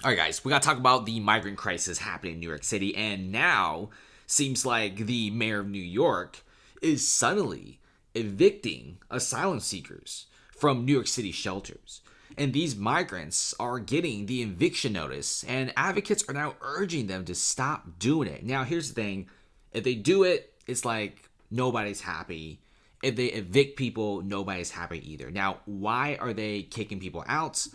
All right, guys, we got to talk about the migrant crisis happening in New York City. And now seems like the mayor of New York is suddenly evicting asylum seekers from New York City shelters. And these migrants are getting the eviction notice, and advocates are now urging them to stop doing it. Now, here's the thing: if they do it, it's like nobody's happy. If they evict people, nobody's happy either. Now, why are they kicking people out?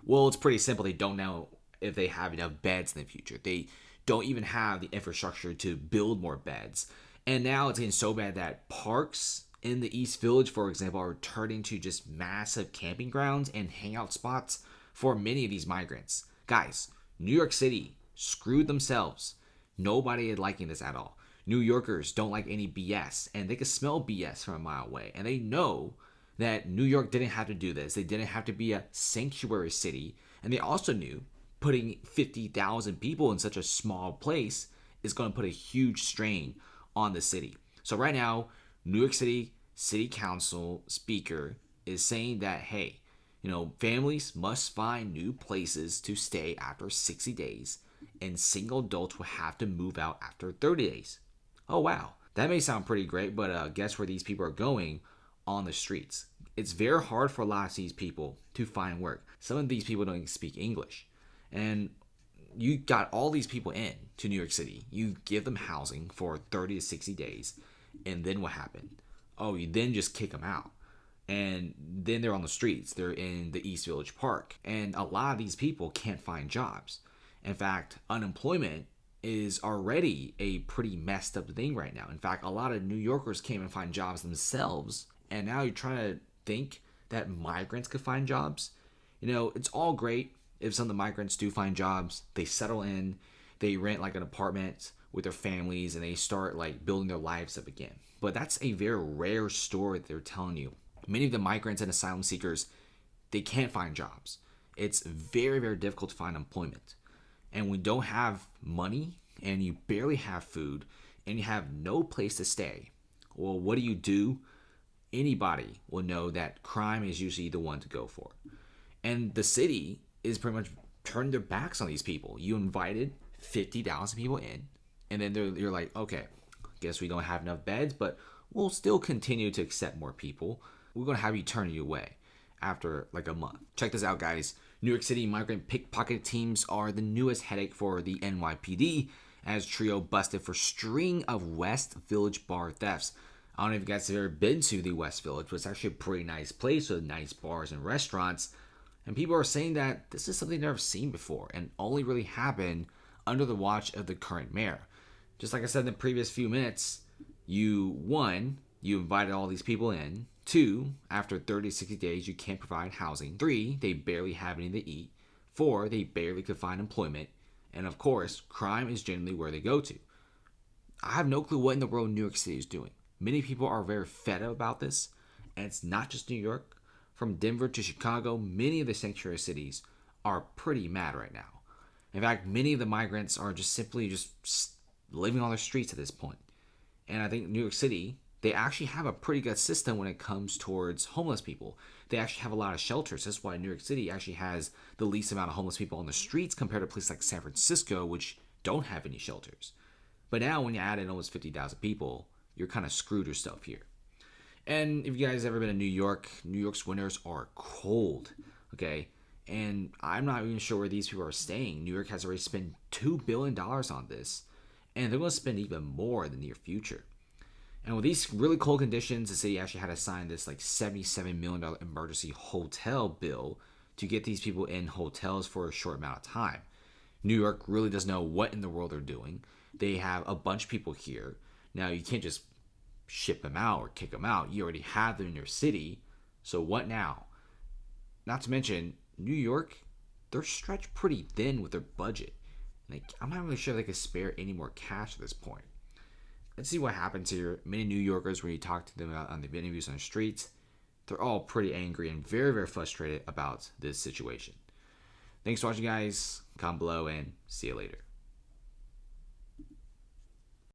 Well, it's pretty simple. They don't know if they have enough beds in the future. They don't even have the infrastructure to build more beds. And now it's getting so bad that parks in the East Village, for example, are turning to just massive camping grounds and hangout spots for many of these migrants. Guys, New York City screwed themselves. Nobody is liking this at all. New Yorkers don't like any BS, and they can smell BS from a mile away. And they know that New York didn't have to do this. They didn't have to be a sanctuary city. And they also knew putting 50,000 people in such a small place is going to put a huge strain on the city. So right now, New York City City Council speaker is saying that, hey, families must find new places to stay after 60 days, and single adults will have to move out after 30 days. Oh, wow. That may sound pretty great, but guess where these people are going? On the streets. It's very hard for a lot of these people to find work. Some of these people don't even speak English. And you got all these people in to New York City. You give them housing for 30 to 60 days. And then what happened? Oh, you then just kick them out. And then they're on the streets. They're in the East Village Park. And a lot of these people can't find jobs. In fact, unemployment is already a pretty messed up thing right now. In fact, a lot of New Yorkers can't even find jobs themselves. And now you're trying to think that migrants could find jobs. It's all great if some of the migrants do find jobs. They settle in, they rent like an apartment with their families, and they start like building their lives up again. But that's a very rare story that they're telling you. Many of the migrants and asylum seekers, they can't find jobs. It's very, very difficult to find employment. And when you don't have money and you barely have food and you have no place to stay, well, what do? Anybody will know that crime is usually the one to go for. And the city is pretty much turning their backs on these people. You invited 50,000 people in, and then you're like, okay, guess we don't have enough beds, but we'll still continue to accept more people. We're going to have you turn you away after like a month. Check this out, guys. New York City migrant pickpocket teams are the newest headache for the NYPD, as trio busted for string of West Village bar thefts. I don't know if you guys have ever been to the West Village, but it's actually a pretty nice place with nice bars and restaurants. And people are saying that this is something they've never seen before and only really happened under the watch of the current mayor. Just like I said in the previous few minutes, you invited all these people in. 2, after 30 to 60 days, you can't provide housing. 3, they barely have anything to eat. 4, they barely could find employment. And of course, crime is generally where they go to. I have no clue what in the world New York City is doing. Many people are very fed up about this. And it's not just New York. From Denver to Chicago, many of the sanctuary cities are pretty mad right now. In fact, many of the migrants are just simply living on the streets at this point. And I think New York City, they actually have a pretty good system when it comes towards homeless people. They actually have a lot of shelters. That's why New York City actually has the least amount of homeless people on the streets compared to places like San Francisco, which don't have any shelters. But now when you add in almost 50,000 people, you're kind of screwed yourself here. And if you guys ever been to New York, New York's winters are cold, okay? And I'm not even sure where these people are staying. New York has already spent $2 billion on this, and they're going to spend even more in the near future. And with these really cold conditions, the city actually had to sign this like $77 million emergency hotel bill to get these people in hotels for a short amount of time. New York really doesn't know what in the world they're doing. They have a bunch of people here. Now, you can't just ship them out or kick them out. You already have them in your city. So what now? Not to mention, New York, they're stretched pretty thin with their budget. I'm not really sure they could spare any more cash at this point. Let's see what happens here. Many New Yorkers, when you talk to them on the interviews on the streets, they're all pretty angry and very, very frustrated about this situation. Thanks for watching, guys. Comment below and see you later.